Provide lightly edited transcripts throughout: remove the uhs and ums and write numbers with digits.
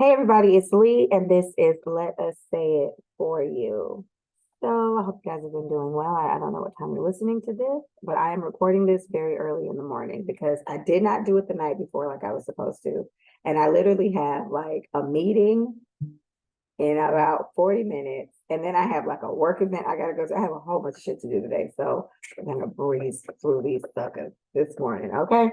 Hey everybody, it's Lee, and this is Let Us Say It For You. So I hope you guys have been doing well. I don't know what time you're listening to this, but I am recording this very early in the morning because I did not do it the night before like I was supposed to. And I literally have like a meeting in about 40 minutes. And then I have like a work event I gotta go to. I have a whole bunch of shit to do today. So I'm gonna breeze through these suckers this morning, okay?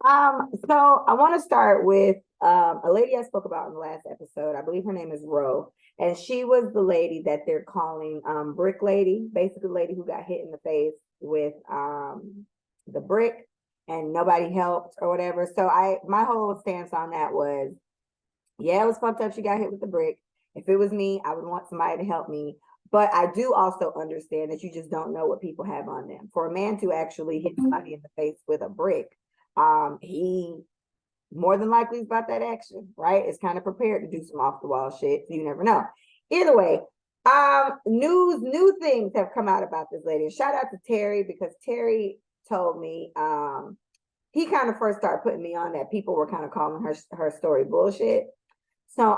So I want to start with a lady I spoke about in the last episode. I believe her name is Ro, and she was the lady that they're calling Brick Lady, basically the lady who got hit in the face with the brick and nobody helped or whatever. So my whole stance on that was, yeah, it was fucked up. She got hit with the brick. If it was me, I would want somebody to help me. But I do also understand that you just don't know what people have on them. For a man to actually hit somebody in the face with a brick, he more than likely is about that action, right? It's kind of prepared to do some off the wall shit. So you never know. Either way, new things have come out about this lady. And shout out to Terry because Terry told me he kind of first started putting me on that people were kind of calling her story bullshit. So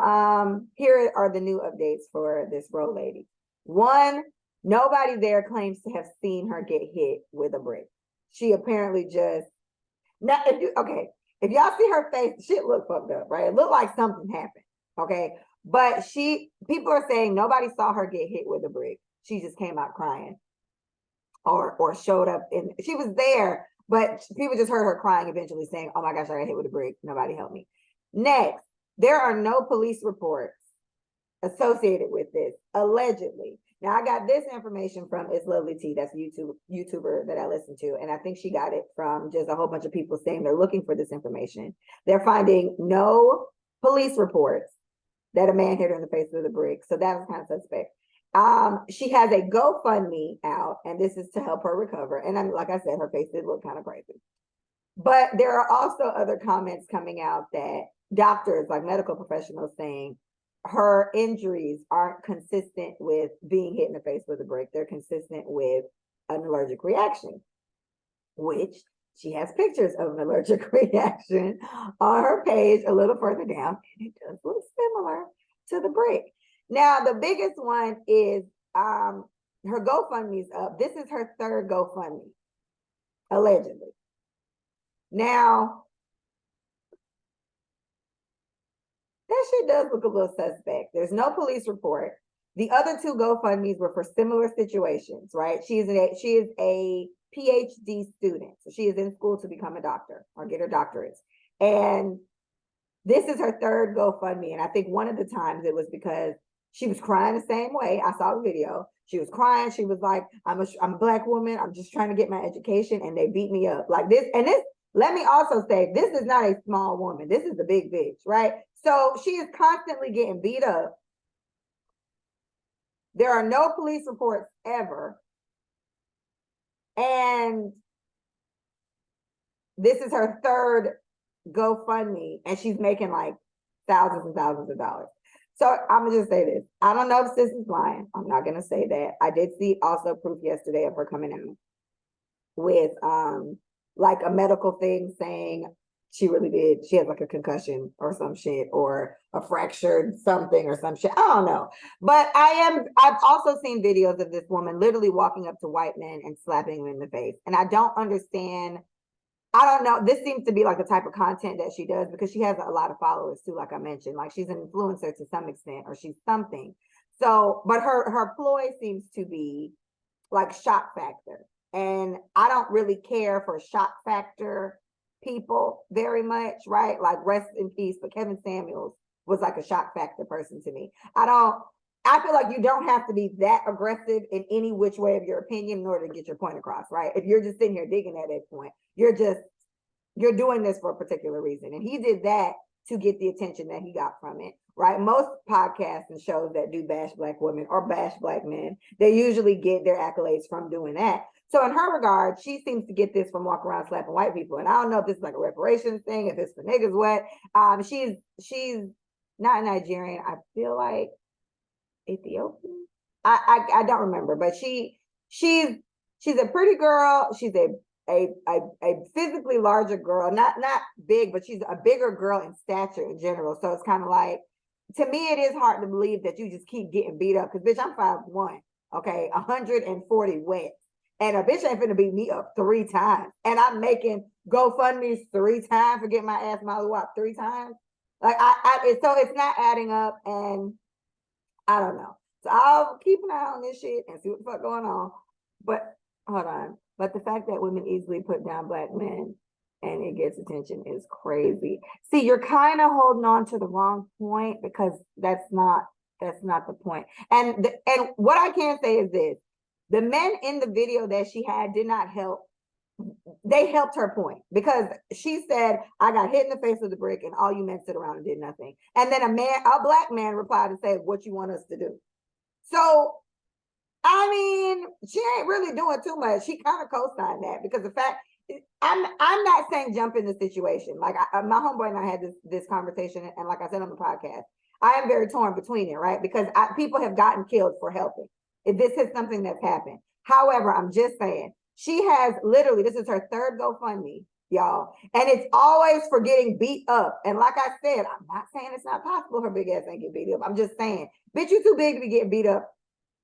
here are the new updates for this Ro lady. One, nobody there claims to have seen her get hit with a brick. She apparently just now, if y'all see her face, shit look fucked up, right? It looked like something happened, okay? But people are saying nobody saw her get hit with a brick. She just came out crying, or showed up, and she was there, but people just heard her crying eventually, saying, "Oh my gosh, I got hit with a brick. Nobody helped me." Next, there are no police reports associated with this, allegedly. Now I got this information from It's Lovely Tea, that's a YouTuber that I listen to, and I think she got it from just a whole bunch of people saying they're looking for this information. They're finding no police reports that a man hit her in the face with a brick, so that was kind of suspect. She has a GoFundMe out, and this is to help her recover. And like I said, her face did look kind of crazy. But there are also other comments coming out that doctors, like medical professionals, saying her injuries aren't consistent with being hit in the face with a brick. They're consistent with an allergic reaction, which she has pictures of an allergic reaction on her page a little further down. And it does look similar to the brick. Now, the biggest one is her GoFundMe's up. This is her third GoFundMe, allegedly. Now, that shit does look a little suspect. There's no police report. The other two GoFundMe's were for similar situations, right? She is a PhD student. So she is in school to become a doctor or get her doctorates. And this is her third GoFundMe. And I think one of the times it was because she was crying the same way. I saw the video. She was crying. She was like, I'm a Black woman. I'm just trying to get my education. And they beat me up like this. And this, let me also say, this is not a small woman. This is the big bitch, right? So she is constantly getting beat up. There are no police reports ever. And this is her third GoFundMe, and she's making like thousands and thousands of dollars. So I'm gonna just say this. I don't know if sis is lying. I'm not gonna say that. I did see also proof yesterday of her coming out with like a medical thing saying she really did. She has like a concussion or some shit, or a fractured something or some shit. I don't know. But I've also seen videos of this woman literally walking up to white men and slapping them in the face. And I don't understand. I don't know. This seems to be like the type of content that she does because she has a lot of followers too, like I mentioned. Like she's an influencer to some extent, or she's something. So, but her ploy seems to be like shock factor. And I don't really care for shock factor people very much, right? Like rest in peace, but Kevin Samuels was like a shock factor person to me. I feel like you don't have to be that aggressive in any which way of your opinion in order to get your point across, right? If you're just sitting here digging at that point, you're doing this for a particular reason. And he did that to get the attention that he got from it, right? Most podcasts and shows that do bash Black women or bash Black men, they usually get their accolades from doing that. So in her regard, she seems to get this from walking around slapping white people. And I don't know if this is like a reparations thing, if it's for niggas, what. She's not Nigerian. I feel like Ethiopian. I don't remember, but she's a pretty girl. She's a a physically larger girl, not big, but she's a bigger girl in stature in general. So it's kind of like, to me, it is hard to believe that you just keep getting beat up. Because bitch, I'm 5'1", okay, 140 wet. And a bitch ain't finna beat me up 3 times. And I'm making GoFundMe's 3 times for getting my ass mollywopped 3 times. Like so it's not adding up, and I don't know. So I'll keep an eye on this shit and see what the fuck going on. But hold on. But the fact that women easily put down black men and it gets attention is crazy. See, you're kind of holding on to the wrong point, because that's not the point. And what I can say is this: the men in the video that she had did not help. They helped her point, because she said, I got hit in the face with a brick and all you men sit around and did nothing. And then a black man replied and said, what you want us to do? So, I mean, she ain't really doing too much. She kind of co-signed that, because the fact, I'm not saying jump in the situation. Like my homeboy and I had this conversation, and like I said on the podcast, I am very torn between it, right? Because people have gotten killed for helping. If this is something that's happened. However, I'm just saying, she has literally, this is her 3rd GoFundMe, y'all. And it's always for getting beat up. And like I said, I'm not saying it's not possible her big ass ain't get beat up. I'm just saying, bitch, you too big to be getting beat up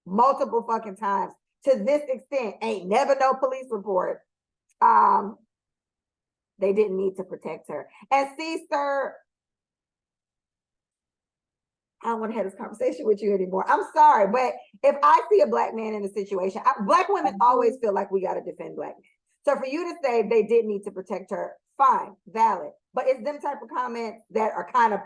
multiple fucking times to this extent. Ain't never no police report. They didn't need to protect her. And see, sir, I don't want to have this conversation with you anymore. I'm sorry, but if I see a black man in a situation, black women always feel like we got to defend black men. So for you to say they did need to protect her, fine, valid. But it's them type of comments that are kind of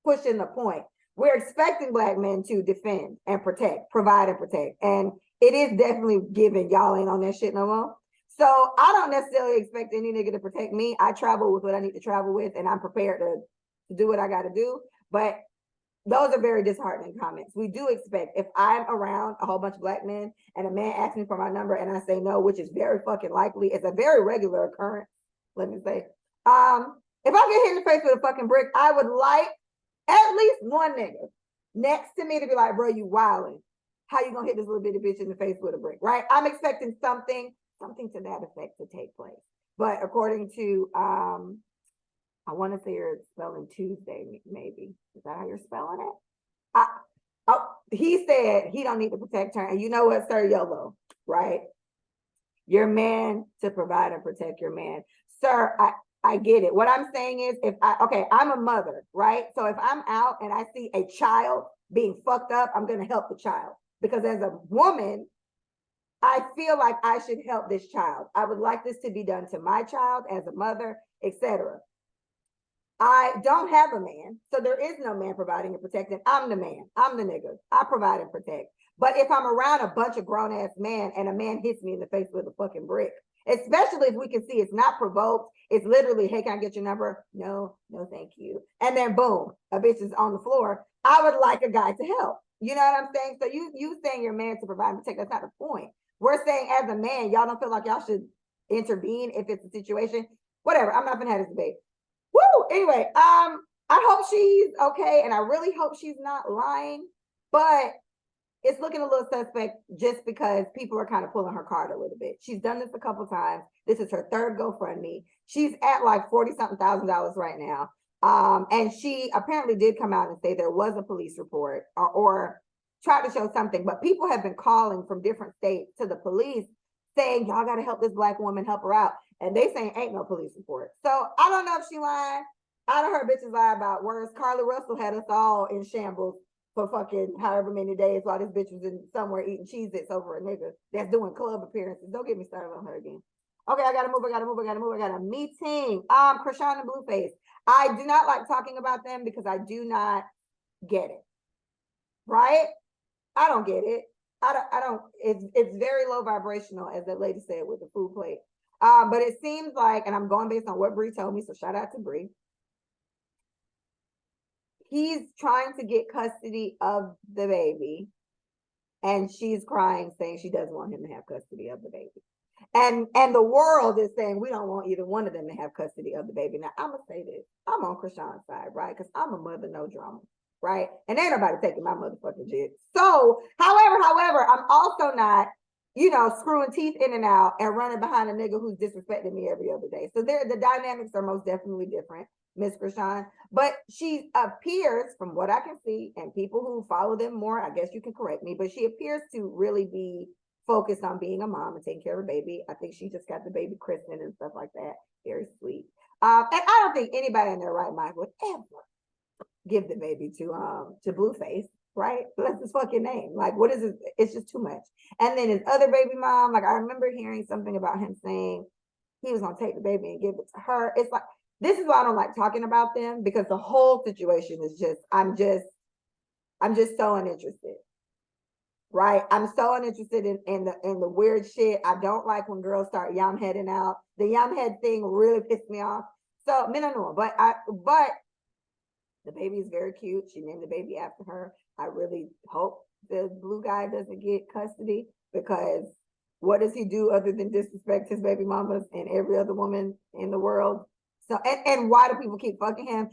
pushing the point. We're expecting black men to defend and protect, provide and protect. And it is definitely given y'all ain't on that shit no more. So I don't necessarily expect any nigga to protect me. I travel with what I need to travel with, and I'm prepared to do what I got to do. But those are very disheartening comments. We do expect, if I'm around a whole bunch of black men and a man asks me for my number and I say no, which is very fucking likely, it's a very regular occurrence, let me say. If I get hit in the face with a fucking brick, I would like at least one nigga next to me to be like, bro, you wilding. How you gonna hit this little bitty bitch in the face with a brick, right? I'm expecting something to that effect to take place. But according to I want to say you're spelling Tuesday, maybe. Is that how you're spelling it? He said he don't need to protect her. And you know what, sir? YOLO, right? Your man to provide and protect your man. Sir, I get it. What I'm saying is, I'm a mother, right? So if I'm out and I see a child being fucked up, I'm going to help the child. Because as a woman, I feel like I should help this child. I would like this to be done to my child as a mother, etc. I don't have a man, so there is no man providing and protecting. I'm the man. I'm the nigga. I provide and protect. But if I'm around a bunch of grown-ass men and a man hits me in the face with a fucking brick, especially if we can see it's not provoked, it's literally, hey, can I get your number? No, thank you. And then boom, a bitch is on the floor. I would like a guy to help. You know what I'm saying? So you saying you're a man to provide and protect, that's not the point. We're saying as a man, y'all don't feel like y'all should intervene if it's a situation. Whatever, I'm not gonna have this debate. Woo! Anyway, I hope she's okay, and I really hope she's not lying, but it's looking a little suspect just because people are kind of pulling her card a little bit. She's done this a couple times. This is her 3rd GoFundMe. She's at like $40-something thousand right now. And she apparently did come out and say there was a police report or tried to show something, but people have been calling from different states to the police saying, y'all got to help this black woman, help her out. And they saying ain't no police report. So I don't know if she lying. I done heard bitches lie about worse. Carly Russell had us all in shambles for fucking however many days while this bitch was in somewhere eating Cheez-Its over a nigga that's doing club appearances. Don't get me started on her again. Okay, I gotta move. I got a meeting. Krishan and Blueface. I do not like talking about them because I do not get it. Right? I don't get it. I don't, it's very low vibrational, as that lady said with the food plate. But it seems like, and I'm going based on what Bree told me, so shout out to Bree. He's trying to get custody of the baby, and she's crying, saying she doesn't want him to have custody of the baby. And the world is saying we don't want either one of them to have custody of the baby. Now, I'm gonna say this: I'm on Krishan's side, right? Because I'm a mother, no drama, right? And ain't nobody taking my motherfucking shit. So, however, I'm also not screwing teeth in and out and running behind a nigga who's disrespecting me every other day. So the dynamics are most definitely different, Miss Krishan. But she appears, from what I can see, and people who follow them more, I guess you can correct me, but she appears to really be focused on being a mom and taking care of a baby. I think she just got the baby christened and stuff like that. Very sweet. And I don't think anybody in their right mind would ever give the baby to Blueface, right? That's his fucking name. Like, what is it? It's just too much. And then his other baby mom, like I remember hearing something about him saying he was gonna take the baby and give it to her. It's like, this is why I don't like talking about them, because the whole situation is just, I'm just so uninterested. Right. I'm so uninterested in the weird shit. I don't like when girls start yum heading out. The yum head thing really pissed me off. So no, but the baby is very cute. She named the baby after her. I really hope the blue guy doesn't get custody, because what does he do other than disrespect his baby mamas and every other woman in the world? So and why do people keep fucking him?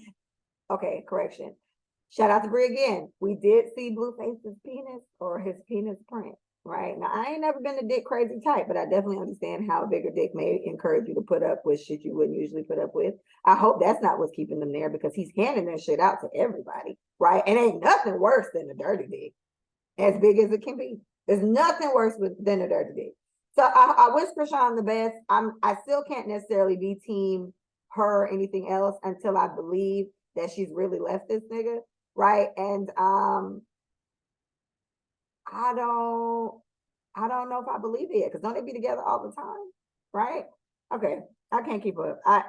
Okay, correction. Shout out to Brie again. We did see Blueface's penis, or his penis print, right? Now, I ain't never been a dick crazy type, but I definitely understand how a bigger dick may encourage you to put up with shit you wouldn't usually put up with. I hope that's not what's keeping them there, because he's handing that shit out to everybody, right? And ain't nothing worse than a dirty dick, as big as it can be. There's nothing worse than a dirty dick. So I wish Krishan the best. I still can't necessarily be team her or anything else until I believe that she's really left this nigga. Right. And I don't know if I believe it, because don't they be together all the time? Right. Okay. I can't keep up. I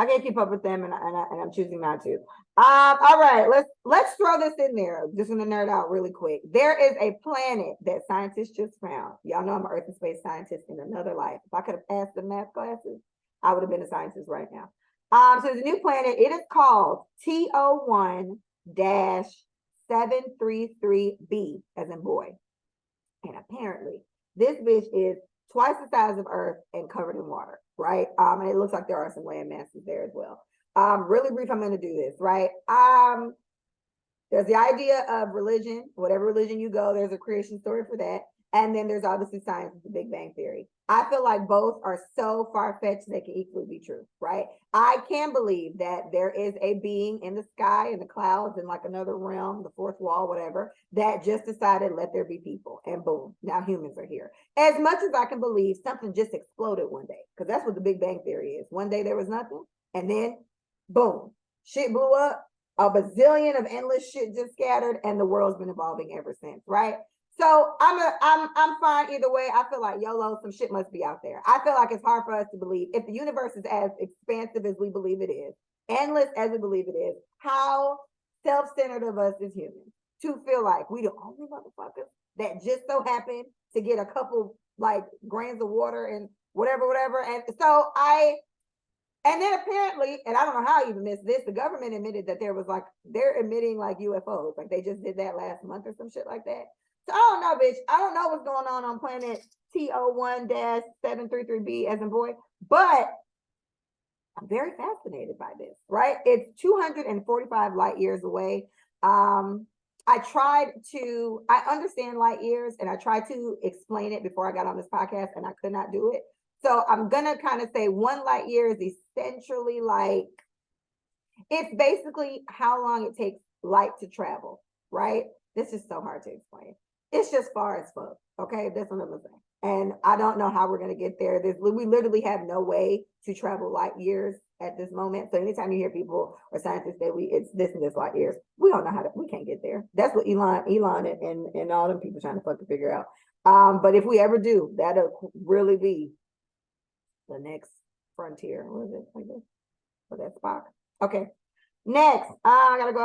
can't keep up with them, and I'm choosing not to. All right, let's throw this in there. Just gonna nerd out really quick. There is a planet that scientists just found. Y'all know I'm an Earth and space scientist in another life. If I could have passed the math classes, I would have been a scientist right now. So the new planet, it is called TO1-733b, as in boy. And apparently, this bitch is twice the size of Earth and covered in water, right? And it looks like there are some land masses there as well. Really brief, I'm going to do this, right? There's the idea of religion. Whatever religion you go, there's a creation story for that. And then there's obviously science with the Big Bang Theory. I feel like both are so far-fetched they can equally be true, right? I can believe that there is a being in the sky, in the clouds, in like another realm, the fourth wall, whatever, that just decided, let there be people. And boom, now humans are here. As much as I can believe something just exploded one day, because that's what the Big Bang Theory is. One day there was nothing, and then boom, shit blew up. A bazillion of endless shit just scattered, and the world's been evolving ever since, right? So I'm fine either way. I feel like YOLO, some shit must be out there. I feel like it's hard for us to believe, if the universe is as expansive as we believe it is, endless as we believe it is, how self-centered of us as humans to feel like we the only motherfuckers that just so happen to get a couple like grains of water and whatever. And so and then apparently, and I don't know how I even missed this, the government admitted that they're emitting like UFOs. Like they just did that last month or some shit like that. So I don't know, bitch. I don't know what's going on planet TO1-733b, as in boy, but I'm very fascinated by this, right? It's 245 light years away. I understand light years, and I tried to explain it before I got on this podcast, and I could not do it. So I'm going to kind of say 1 light year is essentially like, it's basically how long it takes light to travel, right? This is so hard to explain. It's just far as fuck. Okay, that's what I'm gonna say. And I don't know how we're gonna get there. We literally have no way to travel light years at this moment. So anytime you hear people or scientists say it's this and this light years, we don't know we can't get there. That's what Elon and all them people trying to fucking figure out. But if we ever do, that'll really be the next frontier. What is it like this? For that Spock. Okay. Next. I gotta go.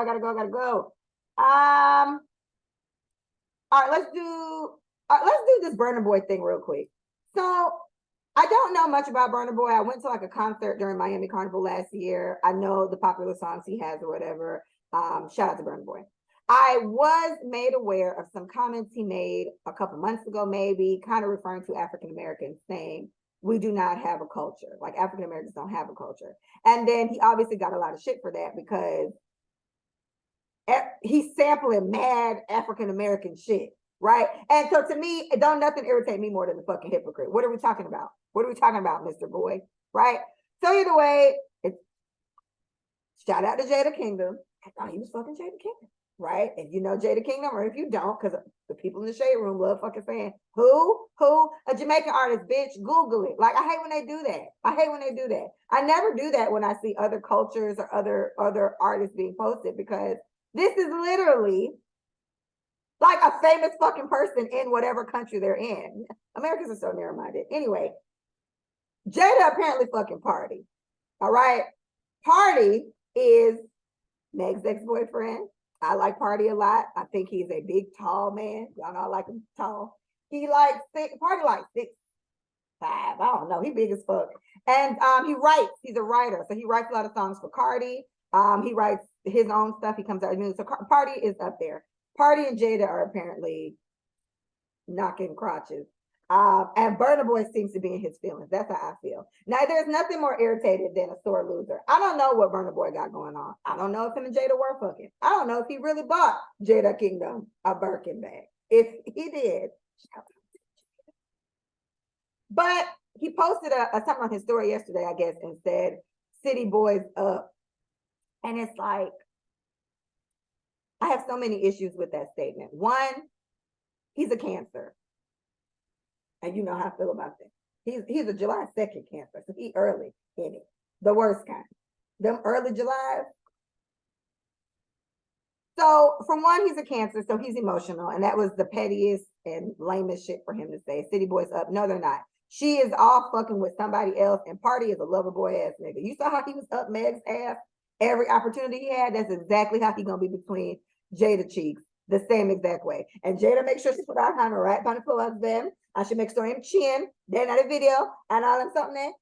All right, let's do this Burna Boy thing real quick. So I don't know much about Burna Boy. I went to like a concert during Miami Carnival last year. I know the popular songs he has or whatever. Shout out to Burna Boy. I was made aware of some comments he made a couple months ago, maybe, kind of referring to African Americans, saying we do not have a culture. Like African Americans don't have a culture. And then he obviously got a lot of shit for that, because he's sampling mad African American shit, right? And so to me, it don't nothing irritate me more than the fucking hypocrite. What are we talking about? What are we talking about, Mr. Boy? Right? So either way, it's shout out to Jada Kingdom. I thought he was fucking Jada Kingdom, right? If you know Jada Kingdom, or if you don't, because the people in the shade room love fucking saying, who? A Jamaican artist, bitch, Google it. Like, I hate when they do that. I hate when they do that. I never do that when I see other cultures or other artists being posted, because this is literally like a famous fucking person in whatever country they're in. Americans are so narrow-minded. Anyway, Jada apparently fucking Party. All right. Party is Meg's ex-boyfriend. I like Party a lot. I think he's a big, tall man. Y'all know I like him tall. He like Party like 6'5". I don't know. He big as fuck. And he writes. He's a writer, so he writes a lot of songs for Cardi. He writes his own stuff. He comes out with news. So Party is up there. Party and Jada are apparently knocking crotches. And Burna Boy seems to be in his feelings. That's how I feel. Now, there's nothing more irritated than a sore loser. I don't know what Burna Boy got going on. I don't know if him and Jada were fucking. I don't know if he really bought Jada Kingdom a Birkin bag. If he did, but he posted a something on his story yesterday, I guess, and said, "City Boys up." And it's like, I have so many issues with that statement. One, he's a Cancer. And you know how I feel about that. He's a July 2nd Cancer, so he early in it. The worst kind. Them early Julys. So from one, he's a Cancer, so he's emotional. And that was the pettiest and lamest shit for him to say. City Boys up. No, they're not. She is all fucking with somebody else, and Party is a lover boy ass nigga. You saw how he was up Meg's ass every opportunity he had? That's exactly how he gonna be between Jada cheeks, the same exact way. And Jada makes sure she put her hand right on the floor of them. I should make sure him chin, then at a video, and all them something there.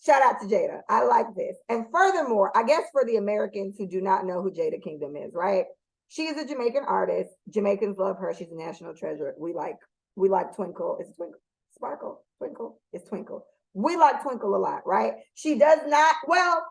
Shout out to Jada. I like this. And furthermore, I guess for the Americans who do not know who Jada Kingdom is, right? She is a Jamaican artist. Jamaicans love her. She's a national treasure. We like Twinkle. It's Twinkle. Sparkle. Twinkle. It's Twinkle. We like Twinkle a lot, right? She does not, well,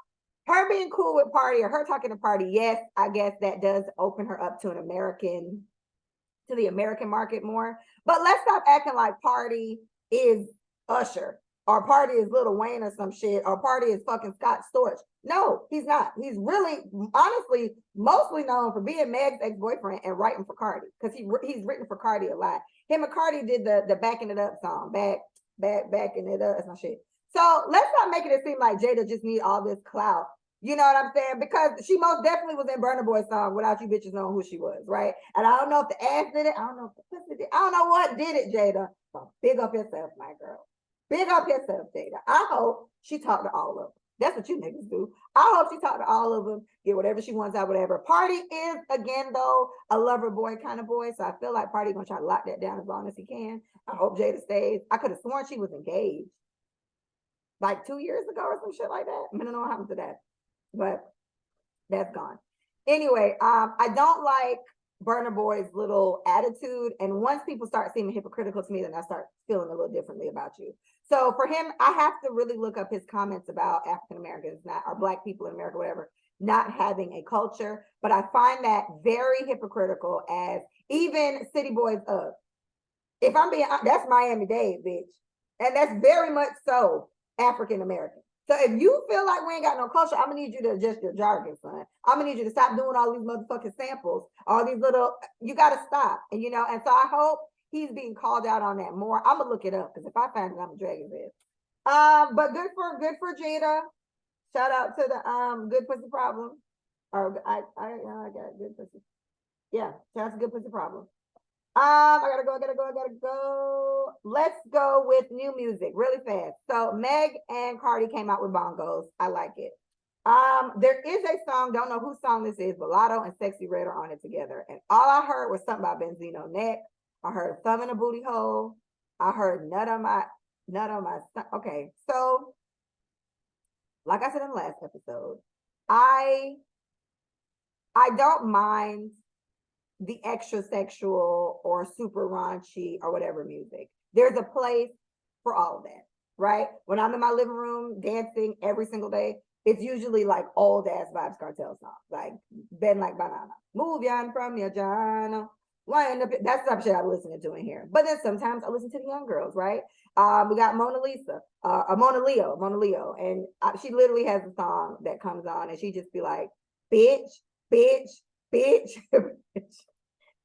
her being cool with Party or her talking to Party, yes, I guess that does open her up to the American market more. But let's stop acting like Party is Usher or Party is Lil Wayne or some shit or Party is fucking Scott Storch. No, he's not. He's really, honestly, mostly known for being Meg's ex-boyfriend and writing for Cardi, because he's written for Cardi a lot. Him and Cardi did the Backing It Up song, backing it up. That's my shit. So let's not making it seem like Jada just need all this clout. You know what I'm saying? Because she most definitely was in Burna Boy's song without you bitches knowing who she was, right? And I don't know if the ass did it. I don't know if the pussy did. I don't know what did it, Jada. So big up yourself, my girl. Big up yourself, Jada. I hope she talked to all of them. That's what you niggas do. I hope she talked to all of them, get whatever she wants out, whatever. Party is, again, though, a lover boy kind of boy. So I feel like Party gonna try to lock that down as long as he can. I hope Jada stays. I could have sworn she was engaged like 2 years ago or some shit like that. I don't know what happened to that, but that's gone. Anyway, I don't like Burna Boy's little attitude. And once people start seeming hypocritical to me, then I start feeling a little differently about you. So for him, I have to really look up his comments about African Americans, or Black people in America, whatever, not having a culture. But I find that very hypocritical, as even City Boys up. If I'm being, that's Miami-Dade, bitch. And that's very much so African American. So if you feel like we ain't got no culture, I'm gonna need you to adjust your jargon, son. I'm gonna need you to stop doing all these motherfucking samples, all these little, you gotta stop. And and so I hope he's being called out on that more. I'm gonna look it up, because if I find it, I'm gonna drag his ass. But good for Jada. Shout out to the Good Pussy Problem. Or I got Good Pussy. Yeah, shout out to Good Pussy Problem. I gotta go. Let's go with new music really fast. So Meg and Cardi came out with Bongos. I like it. There is a song, don't know whose song this is, but Lotto and Sexy Red are on it together. And all I heard was something about Benzino neck. I heard thumb in a booty hole. I heard nut on my. Okay, so like I said in the last episode, I don't mind the extra sexual or super raunchy or whatever music. There's a place for all of that, right? When I'm in my living room dancing every single day, it's usually like old ass Vibes Cartel songs, like Bend Like Banana, Move Yan from your Jana, That's the type of shit I'm listening to in here. But then sometimes I listen to the young girls, right? We got Mona Lisa, Mona Leo, and she literally has a song that comes on, and she just be like, "Bitch, bitch, bitch, bitch."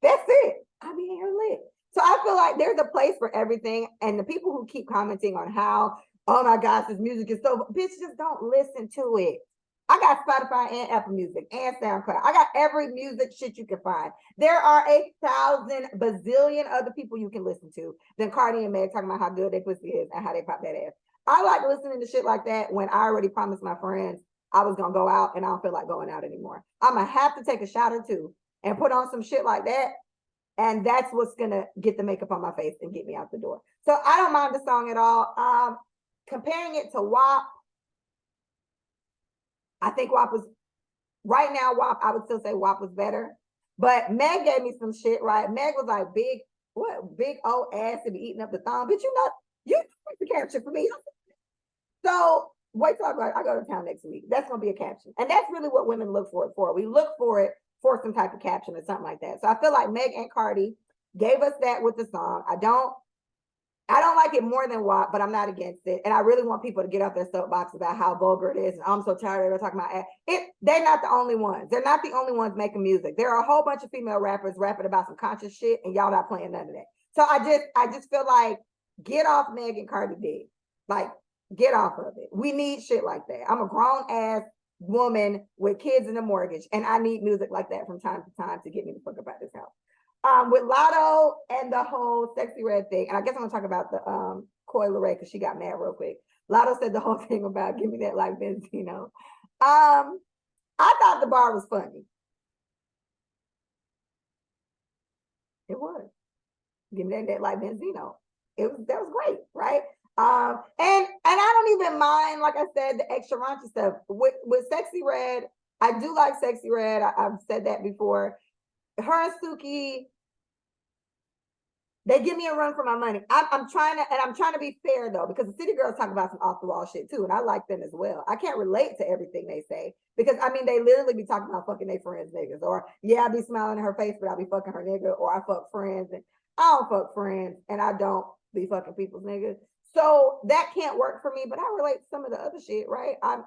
That's it. I be here lit. So I feel like there's a place for everything, and the people who keep commenting on how, oh my gosh, this music is so, bitch, just don't listen to it. I got Spotify and Apple Music and SoundCloud. I got every music shit you can find. There are 1,000 bazillion other people you can listen to than Cardi and Meg talking about how good they pussy is and how they pop that ass. I like listening to shit like that when I already promised my friends I was gonna go out and I don't feel like going out anymore. I'm gonna have to take a shot or two and put on some shit like that. And that's what's gonna get the makeup on my face and get me out the door. So I don't mind the song at all. Comparing it to WAP, I think WAP was right now. WAP, I would still say WAP was better. But Meg gave me some shit, right? Meg was like, big old ass to be eating up the thumb. But you the caption for me. So wait till I go to town next week. That's gonna be a caption. And that's really what women look for it for. We look for it for some type of caption or something like that. So I feel like Meg and Cardi gave us that with the song. I don't like it more than WAP, but I'm not against it. And I really want people to get off their soapbox about how vulgar it is. And I'm so tired of talking about it. They're not the only ones. They're not the only ones making music. There are a whole bunch of female rappers rapping about some conscious shit, and y'all not playing none of that. So I just feel like get off Meg and Cardi B. Like, get off of it. We need shit like that. I'm a grown ass woman with kids and a mortgage, and I need music like that from time to time to get me the fuck up out this house. With Lotto and the whole Sexy Red thing, and I guess I'm gonna talk about the Coi Leray because she got mad real quick. Lotto said the whole thing about give me that like Benzino. I thought the bar was funny. It was. Give me that like Benzino. That was great, right? And I don't even mind, like I said, the extra raunchy stuff with Sexy Red. I do like Sexy Red. I've said that before. Her and Suki, they give me a run for my money. I'm trying to be fair though, because the City Girls talk about some off the wall shit too, and I like them as well. I can't relate to everything they say because I mean they literally be talking about fucking their friends niggas, or yeah, I be smiling in her face, but I be fucking her nigga, or I fuck friends and I don't fuck friends and I don't be fucking people's niggas. So that can't work for me, but I relate to some of the other shit, right? I'm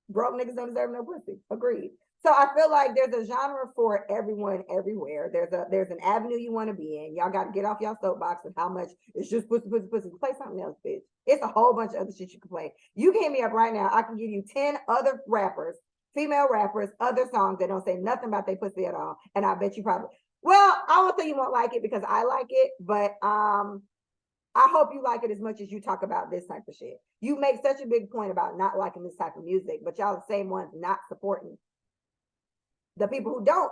broke niggas don't deserve no pussy. Agreed. So I feel like there's a genre for everyone everywhere. There's an avenue you want to be in. Y'all got to get off y'all soapbox and how much it's just pussy, pussy, pussy. Play something else, bitch. It's a whole bunch of other shit you can play. You can hit me up right now. I can give you 10 other rappers, female rappers, other songs that don't say nothing about their pussy at all. And I bet you probably, well, I won't say you won't like it because I like it, but I hope you like it as much as you talk about this type of shit. You make such a big point about not liking this type of music, but y'all the same ones not supporting the people who don't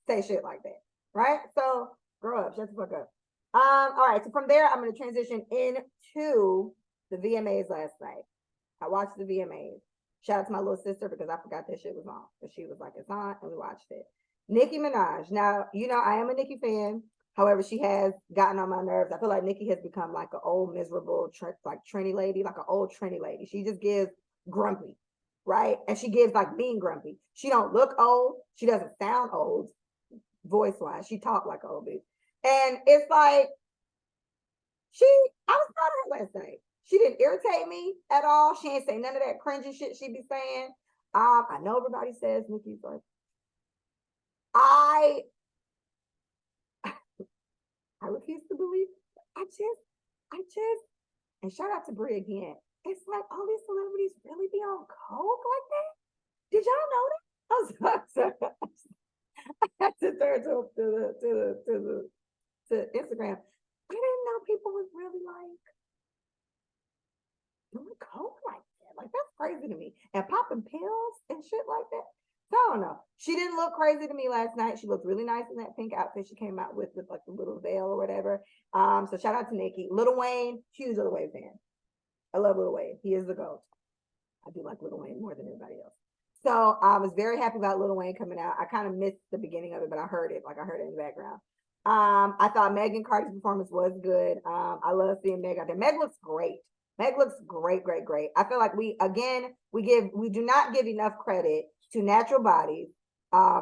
say shit like that, right? So grow up, shut the fuck up. All right, so from there, I'm going to transition into the VMAs last night. I watched the VMAs. Shout out to my little sister because I forgot that shit was on. But she was like, it's on, and we watched it. Nicki Minaj. Now, you know, I am a Nicki fan. However, she has gotten on my nerves. I feel like Nicki has become like an old, miserable, like Trini lady, like an old Trini lady. She just gives grumpy, right? And she gives like being grumpy. She don't look old. She doesn't sound old, voice-wise. She talked like an old bitch. And it's like, I was proud of her last night. She didn't irritate me at all. She ain't say none of that cringy shit she be saying. I know everybody says Nicki's like, I refuse to believe. I just, and shout out to Brie again. It's like all these celebrities really be on coke like that. Did y'all know that? I was sorry. I had to turn to Instagram. I didn't know people was really like doing coke like that. Like that's crazy to me. And popping pills and shit like that. So I don't know. She didn't look crazy to me last night. She looked really nice in that pink outfit she came out with like the little veil or whatever. So shout out to Nicki. Lil Wayne, huge Lil Wayne fan. I love Lil Wayne. He is the GOAT. I do like Lil Wayne more than anybody else. So I was very happy about Lil Wayne coming out. I kind of missed the beginning of it, but I heard it. Like I heard it in the background. I thought Megan Carter's performance was good. I love seeing Meg out there. Meg looks great. Meg looks great. I feel like we do not give enough credit to natural bodies.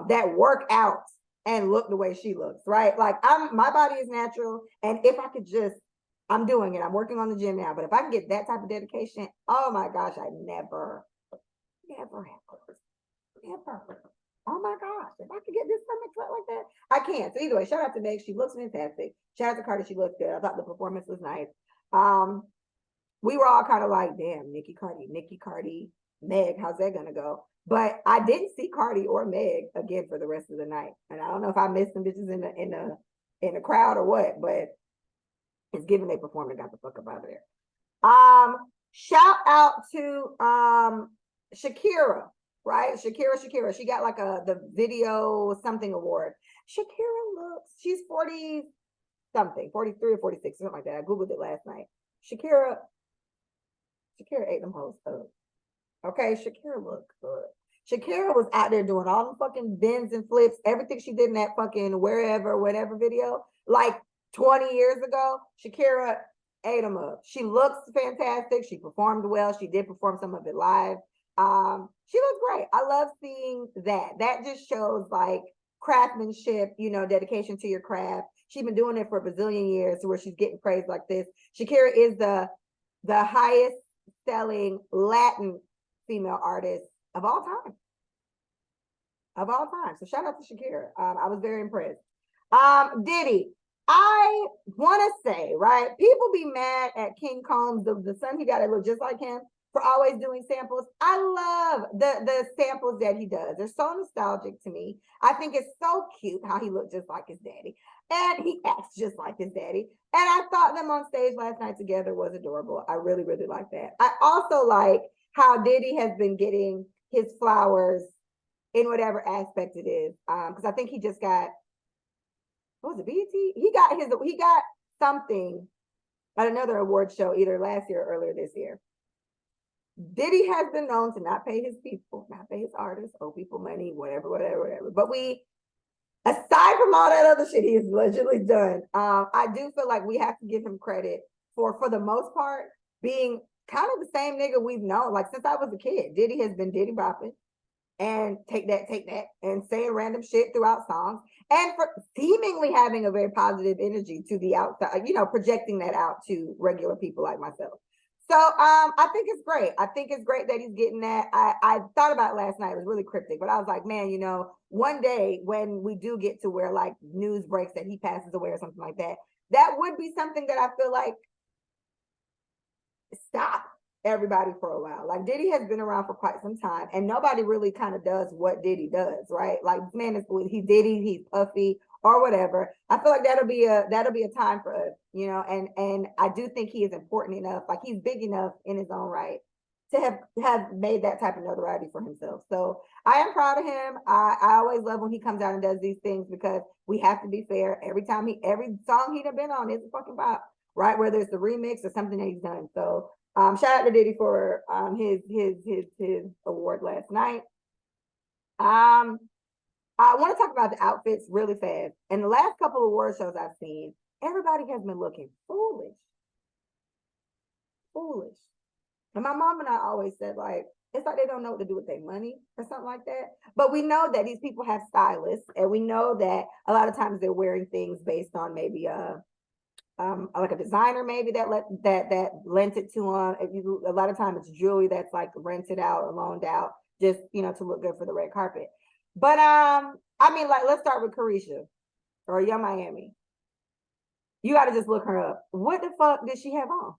that work out and look the way she looks, right? Like my body is natural, and if I could just, I'm doing it. I'm working on the gym now, but if I can get that type of dedication, oh my gosh, I never have never. Oh my gosh, if I could get this stomach flat like that, I can't. So either way, shout out to Meg. She looks fantastic. Shout out to Cardi. She looks good. I thought the performance was nice. We were all kind of like, damn, Nicki Cardi, Meg, how's that gonna go? But I didn't see Cardi or Meg again for the rest of the night. And I don't know if I missed some bitches in the crowd or what, but it's given they performed and got the fuck up out of there. Shout out to Shakira, right? Shakira. She got like the video something award. Shakira looks, she's 40 something, 43 or 46, something like that. I Googled it last night. Shakira ate them hoes up. Okay, Shakira looked good. Shakira was out there doing all the fucking bends and flips, everything she did in that fucking whatever video, like 20 years ago. Shakira ate them up. She looks fantastic. She performed well. She did perform some of it live. She looks great. I love seeing that. That just shows like craftsmanship, dedication to your craft. She's been doing it for a bazillion years to where she's getting praised like this. Shakira is the highest selling Latin female artist of all time. So shout out to Shakira. I was very impressed. Diddy, I want to say, right, people be mad at King Combs, the son he got to look just like him, for always doing samples. I love the samples that he does. They're so nostalgic to me. I think it's so cute how he looked just like his daddy. And he acts just like his daddy. And I thought them on stage last night together was adorable. I really, really like that. I also like how Diddy has been getting his flowers in whatever aspect it is. Because I think he just got, what was it, BET? He got something at another award show either last year or earlier this year. Diddy has been known to not pay his people, not pay his artists, owe people money, whatever. But aside from all that other shit he has allegedly done, I do feel like we have to give him credit for the most part, being kind of the same nigga we've known. Like since I was a kid, Diddy has been Diddy bopping and take that, and saying random shit throughout songs, and for seemingly having a very positive energy to the outside, projecting that out to regular people like myself. So I think it's great. I think it's great that he's getting that. I thought about it last night. It was really cryptic, but I was like, man, one day when we do get to where like news breaks that he passes away or something like that, that would be something that I feel like stop everybody for a while. Like Diddy has been around for quite some time, and nobody really kind of does what Diddy does, right? Like, man, he's Diddy, he's puffy or whatever. I feel like that'll be a time for us, and I do think he is important enough, like he's big enough in his own right to have made that type of notoriety for himself. So I am proud of him. I always love when he comes out and does these things, because we have to be fair. Every song he'd have been on is a fucking bop, right? Whether it's the remix or something that he's done. So shout out to Diddy for his award last night. I want to talk about the outfits really fast. In the last couple of award shows I've seen, everybody has been looking foolish. And my mom and I always said, like, it's like they don't know what to do with their money or something like that. But we know that these people have stylists, and we know that a lot of times they're wearing things based on maybe like a designer maybe that lent it to them. A lot of times it's jewelry that's like rented out or loaned out just to look good for the red carpet. But like, let's start with Carisha or Young Miami. You got to just look her up. What the fuck did she have on?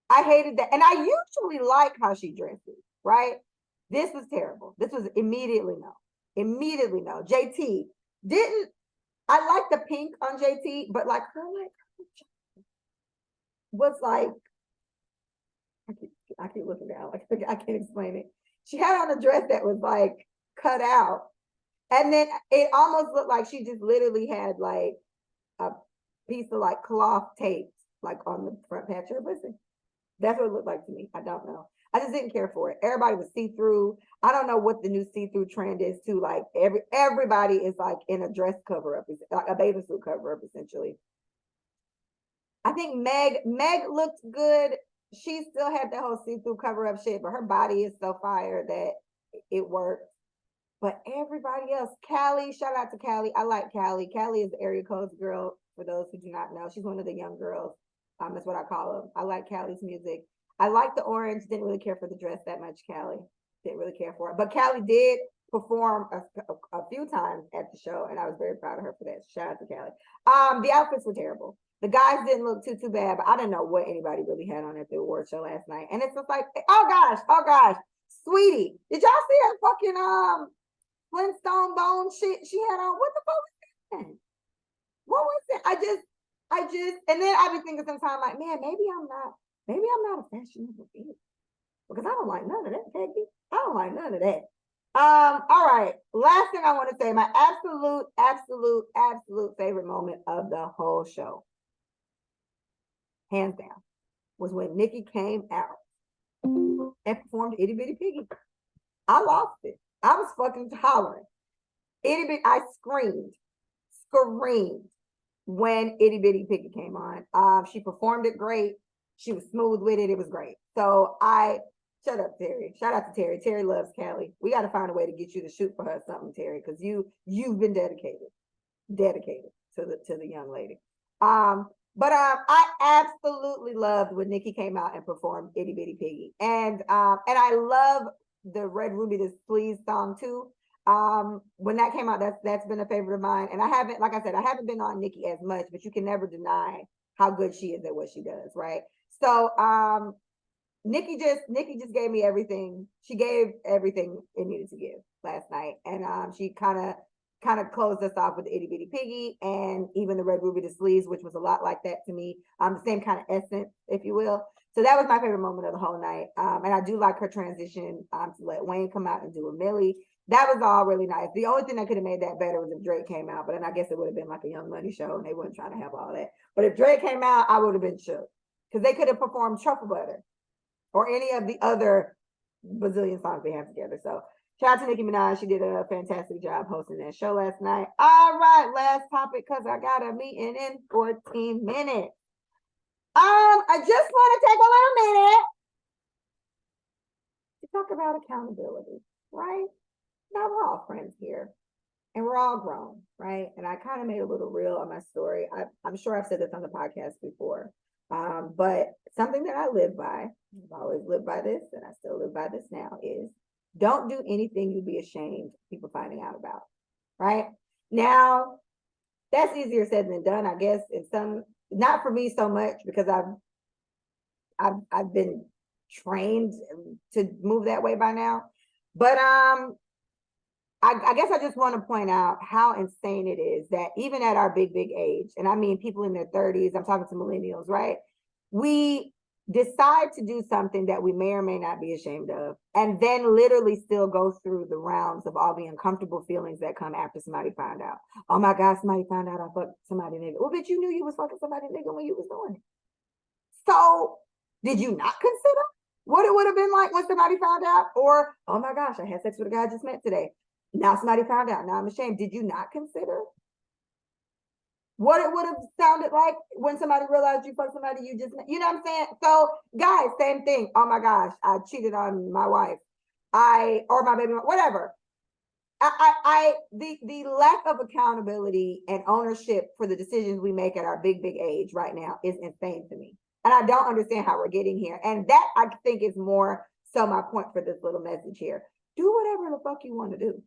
I hated that. And I usually like how she dresses, right? This was terrible. This was immediately no. JT didn't. I like the pink on JT, but like her was like, I keep looking down. Like I can't explain it. She had on a dress that was like cut out. And then it almost looked like she just literally had like a piece of like cloth taped like on the front patch of her pussy. That's what it looked like to me. I don't know. I just didn't care for it. Everybody was see-through. I don't know what the new see-through trend is too. Like everybody is like in a dress cover-up, like a bathing suit cover-up essentially. I think Meg looked good. She still had that whole see-through cover-up shit, but her body is so fire that it worked. But everybody else, Callie, shout out to Callie. I like Callie. Callie is the area codes girl. For those who do not know, she's one of the young girls. That's what I call them. I like Callie's music. I like the orange. Didn't really care for the dress that much. Callie didn't really care for it, but Callie did perform a few times at the show, and I was very proud of her for that. Shout out to Callie. The outfits were terrible. The guys didn't look too bad, but I didn't know what anybody really had on at the award show last night. And it's just like, oh gosh, sweetie, did y'all see that fucking Flintstone bone shit she had on? What the fuck was that? What was it? I just, and then I be thinking sometimes like, man, maybe I'm not a fashionable bitch because I don't like none of that, Peggy. I don't like none of that. All right. Last thing I want to say, my absolute favorite moment of the whole show, hands down, was when Nicki came out and performed Itty Bitty Piggy. I lost it. I was fucking hollering. I screamed when Itty Bitty Piggy came on. She performed it great. She was smooth with it. It was great. So shut up, Terry. Shout out to Terry. Terry loves Callie. We got to find a way to get you to shoot for her something, Terry, because you've been dedicated to the young lady. But I absolutely loved when Nicki came out and performed Itty Bitty Piggy, and I love the Red Ruby Da Sleeze song too. When that came out, that's been a favorite of mine. And I haven't, like I said, I haven't been on Nicki as much, but you can never deny how good she is at what she does, right? So Nicki just gave me everything. She gave everything it needed to give last night. And she kind of closed us off with the Itty Bitty Piggy and even the Red Ruby Da Sleeze, which was a lot like that to me. The same kind of essence, if you will. So that was my favorite moment of the whole night. And I do like her transition to let Wayne come out and do a Millie. That was all really nice. The only thing that could have made that better was if Drake came out, but then I guess it would have been like a Young Money show and they weren't trying to have all that. But if Drake came out, I would have been shook because they could have performed Truffle Butter or any of the other bazillion songs they have together. So shout out to Nicki Minaj. She did a fantastic job hosting that show last night. All right, last topic because I got a meeting in 14 minutes. I just want to take a little minute to talk about accountability, right? Now we're all friends here and we're all grown, right? And I kind of made a little reel on my story. I'm sure I've said this on the podcast before, but something that I live by, I've always lived by this and I still live by this now, is don't do anything you'd be ashamed of people finding out about, right? Now, that's easier said than done, I guess, in some, not for me so much because I've been trained to move that way by now. But I guess I just want to point out how insane it is that even at our big age, and I mean people in their 30s, I'm talking to millennials, right? We decide to do something that we may or may not be ashamed of, and then literally still go through the rounds of all the uncomfortable feelings that come after somebody found out. Oh my God, somebody found out I fucked somebody nigga. Well, bitch, you knew you was fucking somebody nigga when you was doing it. So did you not consider what it would have been like when somebody found out? Or, oh my gosh, I had sex with a guy I just met today. Now somebody found out. Now I'm ashamed. Did you not consider what it would have sounded like when somebody realized you fucked somebody you just met? You know what I'm saying? So guys, same thing. Oh my gosh, I cheated on my wife. Or my baby, whatever. The lack of accountability and ownership for the decisions we make at our big age right now is insane to me. And I don't understand how we're getting here. And that I think is more so my point for this little message here. Do whatever the fuck you want to do.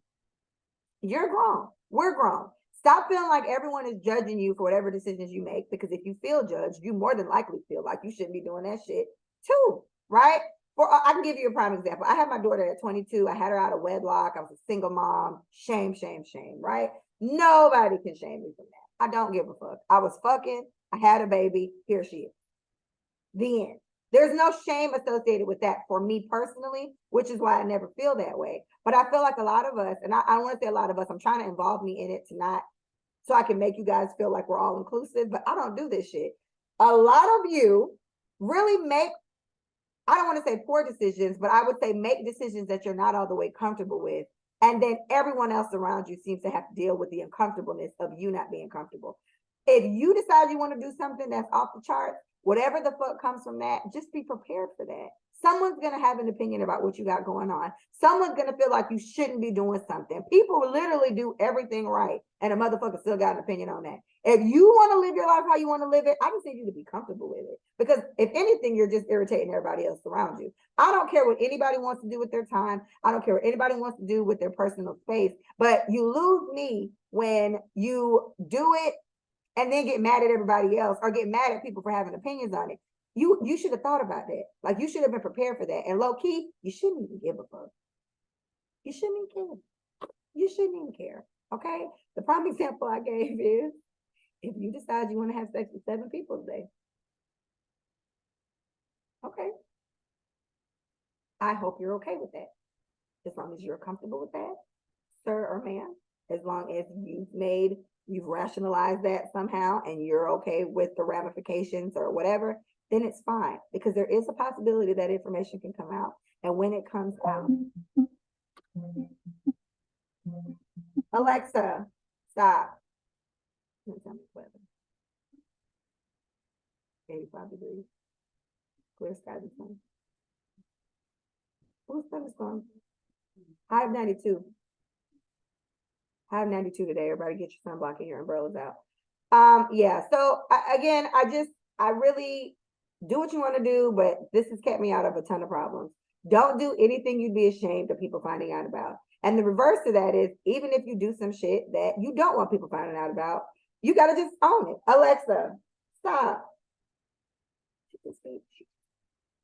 You're grown. We're grown. Stop feeling like everyone is judging you for whatever decisions you make, because if you feel judged, you more than likely feel like you shouldn't be doing that shit too, right? I can give you a prime example. I had my daughter at 22. I had her out of wedlock. I was a single mom. Shame, right? Nobody can shame me from that. I don't give a fuck. I was fucking. I had a baby. Here she is. The end. There's no shame associated with that for me personally, which is why I never feel that way. But I feel like a lot of us, and I don't want to say a lot of us, I'm trying to involve me in it tonight so I can make you guys feel like we're all inclusive, but I don't do this shit. A lot of you really make, I don't want to say poor decisions, but I would say make decisions that you're not all the way comfortable with. And then everyone else around you seems to have to deal with the uncomfortableness of you not being comfortable. If you decide you want to do something that's off the charts, whatever the fuck comes from that, just be prepared for that. Someone's going to have an opinion about what you got going on. Someone's going to feel like you shouldn't be doing something. People literally do everything right, and a motherfucker still got an opinion on that. If you want to live your life how you want to live it, I just need you to be comfortable with it. Because if anything, you're just irritating everybody else around you. I don't care what anybody wants to do with their time. I don't care what anybody wants to do with their personal space. But you lose me when you do it and then get mad at everybody else or get mad at people for having opinions on it. You should have thought about that. Like, you should have been prepared for that. And low key, you shouldn't even give a fuck. You shouldn't even care. You shouldn't even care. Okay? The prime example I gave is, if you decide you want to have sex with 7 people today, okay. I hope you're okay with that. As long as you're comfortable with that, sir or ma'am, as long as you've rationalized that somehow and you're okay with the ramifications or whatever, then it's fine, because there is a possibility that information can come out. And when it comes out, Alexa, stop. 85 degrees. Clear sky this morning. Who's thunderstorm? High of 92. High of 92 today. Everybody get your sunblock and your umbrellas out. Yeah. So I really do what you want to do, but this has kept me out of a ton of problems. Don't do anything you'd be ashamed of people finding out about. And the reverse of that is, even if you do some shit that you don't want people finding out about, you got to just own it. Alexa, stop.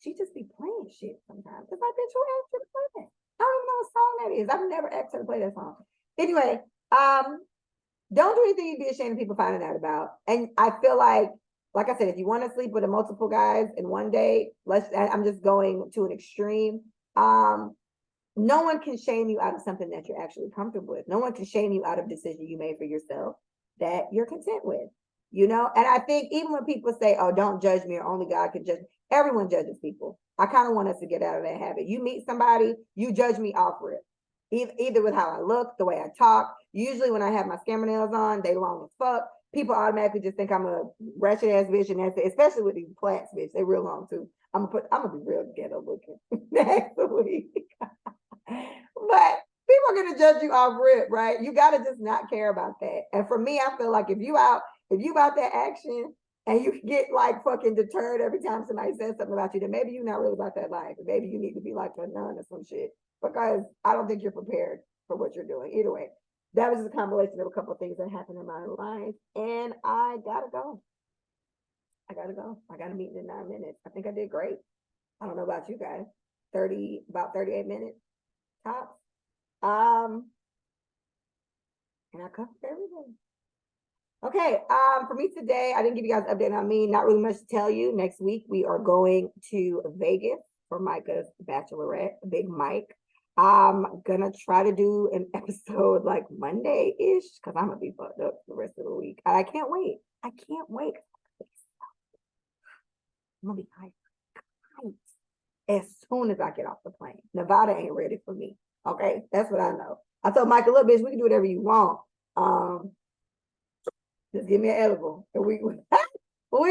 She just be playing shit sometimes. It's like, bitch, who asked you to play that? I don't even know what song that is. I've never asked her to play that song. Anyway, don't do anything you'd be ashamed of people finding out about. And I feel like I said, if you want to sleep with multiple guys in one day, I'm just going to an extreme. No one can shame you out of something that you're actually comfortable with. No one can shame you out of a decision you made for yourself that you're content with. You know, and I think even when people say, oh, don't judge me, or only God can judge, everyone judges people. I kind of want us to get out of that habit. You meet somebody, you judge me off for it. Either with how I look, the way I talk. Usually when I have my scammer nails on, they long as fuck. People automatically just think I'm a ratchet ass bitch, and that's it. Especially with these plaits, bitch. They real long too. I'm gonna be real ghetto looking next week. But people are gonna judge you off rip, right? You gotta just not care about that. And for me, I feel like if you about that action and you get like fucking deterred every time somebody says something about you, then maybe you're not really about that life. Maybe you need to be like a nun or some shit, because I don't think you're prepared for what you're doing. Either way, that was just a compilation of a couple of things that happened in my life, and I gotta go. I got a meeting in 9 minutes. I think I did great. I don't know about you guys. About 38 minutes tops. And I covered everything. Okay, for me today, I didn't give you guys an update on me. Not really much to tell you. Next week, we are going to Vegas for Micah's bachelorette, Big Mike. I'm gonna try to do an episode like Monday-ish, because I'm gonna be fucked up the rest of the week. I can't wait. I'm gonna be hyped as soon as I get off the plane. Nevada ain't ready for me. Okay, that's what I know. I told Michael, look, bitch, we can do whatever you want. Just give me an edible, and we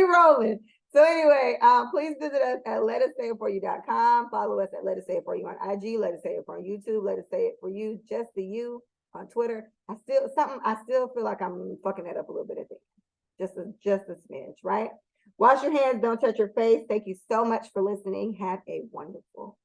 rolling. So anyway, please visit us at letassayitforyou.com. Follow us at Let Us Say It For You on IG. Let Us Say It For on YouTube. Let Us Say It For You, just the you on Twitter. I still feel like I'm fucking that up a little bit at the end. Just a smidge, right? Wash your hands, don't touch your face. Thank you so much for listening. Have a wonderful